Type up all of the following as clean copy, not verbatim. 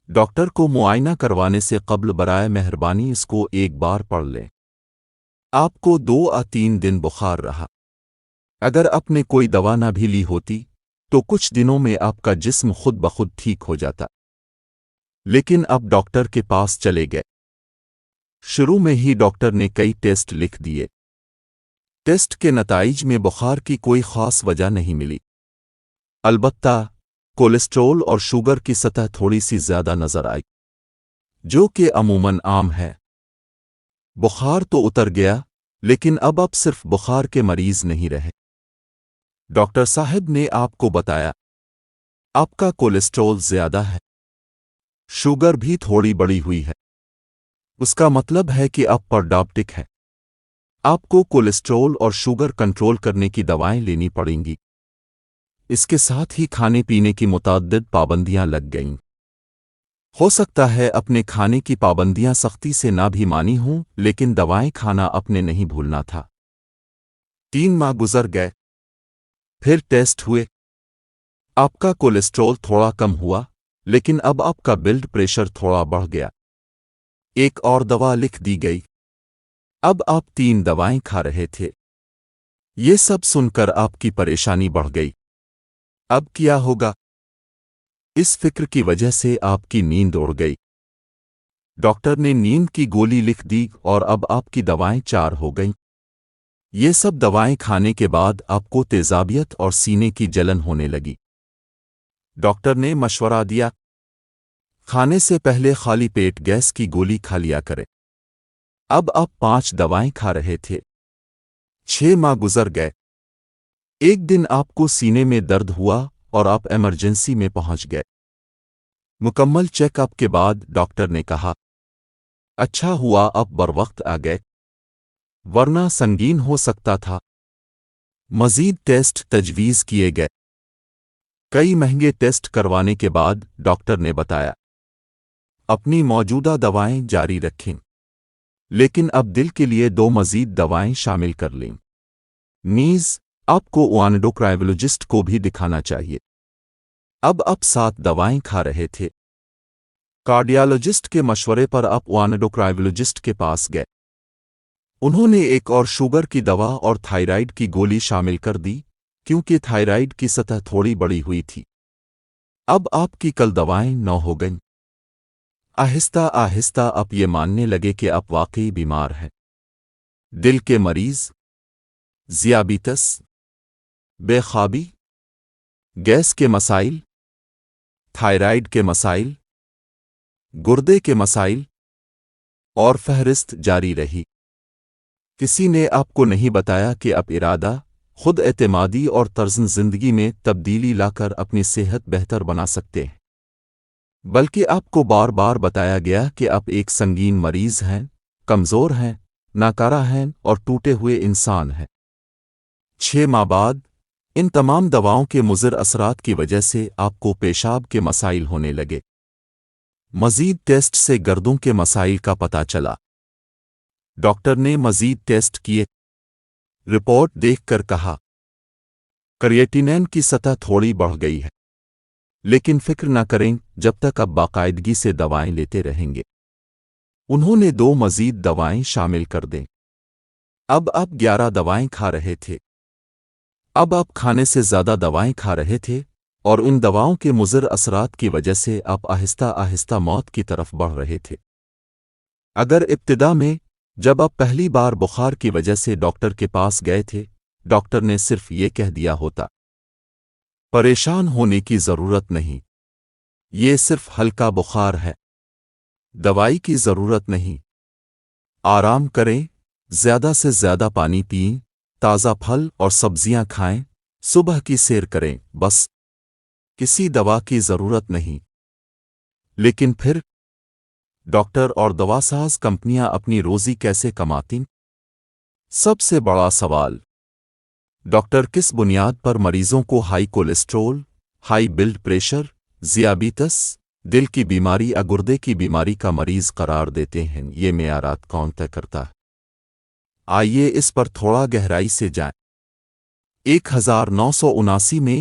Doctor کو معائنہ کروانے سے قبل برائے مہربانی اس کو ایک بار پڑھ لیں۔ آپ کو 2 یا 3 دن بخار رہا۔ اگر آپ نے کوئی دوا نہ بھی لی ہوتی تو کچھ دنوں میں آپ کا جسم خود بخود ٹھیک ہو جاتا، لیکن اب ڈاکٹر کے پاس چلے گئے۔ شروع میں ہی ڈاکٹر نے کئی ٹیسٹ لکھ دیے۔ ٹیسٹ کے نتائج میں بخار کی کوئی خاص وجہ نہیں ملی، البتہ کولیسٹرول اور شوگر کی سطح تھوڑی سی زیادہ نظر آئی، جو کہ عموماً عام ہے۔ بخار تو اتر گیا، لیکن اب آپ صرف بخار کے مریض نہیں رہے۔ ڈاکٹر صاحب نے آپ کو بتایا آپ کا کولیسٹرول زیادہ ہے، شوگر بھی تھوڑی بڑی ہوئی ہے۔ اس کا مطلب ہے کہ آپ پر ڈائبٹک ہے۔ آپ کو کولیسٹرول اور شوگر کنٹرول کرنے کی دوائیں لینی پڑیں گی۔ اس کے ساتھ ہی کھانے پینے کی متعدد پابندیاں لگ گئیں۔ ہو سکتا ہے اپنے کھانے کی پابندیاں سختی سے نہ بھی مانی ہوں، لیکن دوائیں کھانا اپنے نہیں بھولنا تھا۔ 3 ماہ گزر گئے، پھر ٹیسٹ ہوئے۔ آپ کا کولیسٹرول تھوڑا کم ہوا، لیکن اب آپ کا بلڈ پریشر تھوڑا بڑھ گیا۔ ایک اور دوا لکھ دی گئی۔ اب آپ 3 دوائیں کھا رہے تھے۔ یہ سب سن کر آپ کی پریشانی بڑھ گئی۔ اب کیا ہوگا؟ اس فکر کی وجہ سے آپ کی نیند اڑ گئی۔ ڈاکٹر نے نیند کی گولی لکھ دی اور اب آپ کی دوائیں 4 ہو گئیں۔ یہ سب دوائیں کھانے کے بعد آپ کو تیزابیت اور سینے کی جلن ہونے لگی۔ ڈاکٹر نے مشورہ دیا کھانے سے پہلے خالی پیٹ گیس کی گولی کھا لیا کرے۔ اب آپ 5 دوائیں کھا رہے تھے۔ 6 ماہ گزر گئے۔ ایک دن آپ کو سینے میں درد ہوا اور آپ ایمرجنسی میں پہنچ گئے۔ مکمل چیک اپ کے بعد ڈاکٹر نے کہا اچھا ہوا آپ بروقت آ گئے، ورنہ سنگین ہو سکتا تھا۔ مزید ٹیسٹ تجویز کیے گئے۔ کئی مہنگے ٹیسٹ کروانے کے بعد ڈاکٹر نے بتایا اپنی موجودہ دوائیں جاری رکھیں، لیکن اب دل کے لیے 2 مزید دوائیں شامل کر لیں۔ نیز آپ کو اندوکرائنولوجسٹ کو بھی دکھانا چاہیے۔ اب آپ 7 دوائیں کھا رہے تھے۔ کارڈیالوجسٹ کے مشورے پر آپ اندوکرائنولوجسٹ کے پاس گئے۔ انہوں نے ایک اور شوگر کی دوا اور تھائرائیڈ کی گولی شامل کر دی، کیونکہ تھائرائیڈ کی سطح تھوڑی بڑی ہوئی تھی۔ اب آپ کی کل دوائیں 9 ہو گئیں۔ آہستہ آہستہ آپ یہ ماننے لگے کہ آپ واقعی بیمار ہیں۔ دل کے مریض، ذیابیطس، بے خوابی، گیس کے مسائل، تھائرائیڈ کے مسائل، گردے کے مسائل، اور فہرست جاری رہی۔ کسی نے آپ کو نہیں بتایا کہ آپ ارادہ، خود اعتمادی اور طرز زندگی میں تبدیلی لا کر اپنی صحت بہتر بنا سکتے ہیں، بلکہ آپ کو بار بار بتایا گیا کہ آپ ایک سنگین مریض ہیں، کمزور ہیں، ناکارہ ہیں اور ٹوٹے ہوئے انسان ہیں۔ 6 ماہ بعد ان تمام دواؤں کے مضر اثرات کی وجہ سے آپ کو پیشاب کے مسائل ہونے لگے۔ مزید ٹیسٹ سے گردوں کے مسائل کا پتہ چلا۔ ڈاکٹر نے مزید ٹیسٹ کیے۔ رپورٹ دیکھ کر کہا کریٹینین کی سطح تھوڑی بڑھ گئی ہے، لیکن فکر نہ کریں جب تک آپ باقاعدگی سے دوائیں لیتے رہیں گے۔ انہوں نے 2 مزید دوائیں شامل کر دیں۔ اب آپ 11 دوائیں کھا رہے تھے۔ اب آپ کھانے سے زیادہ دوائیں کھا رہے تھے، اور ان دواؤں کے مضر اثرات کی وجہ سے آپ آہستہ آہستہ موت کی طرف بڑھ رہے تھے۔ اگر ابتدا میں جب آپ پہلی بار بخار کی وجہ سے ڈاکٹر کے پاس گئے تھے، ڈاکٹر نے صرف یہ کہہ دیا ہوتا پریشان ہونے کی ضرورت نہیں، یہ صرف ہلکا بخار ہے، دوائی کی ضرورت نہیں، آرام کریں، زیادہ سے زیادہ پانی پئیں، تازہ پھل اور سبزیاں کھائیں، صبح کی سیر کریں، بس کسی دوا کی ضرورت نہیں۔ لیکن پھر ڈاکٹر اور دواساز کمپنیاں اپنی روزی کیسے کماتیں؟ سب سے بڑا سوال ڈاکٹر کس بنیاد پر مریضوں کو high cholesterol, high blood pressure, ذیابیطس، دل کی بیماری یا گردے کی بیماری کا مریض قرار دیتے ہیں؟ یہ معیارات کون طے کرتا ہے؟ آئیے اس پر تھوڑا گہرائی سے جائیں۔ 1979 میں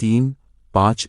3-5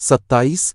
27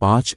5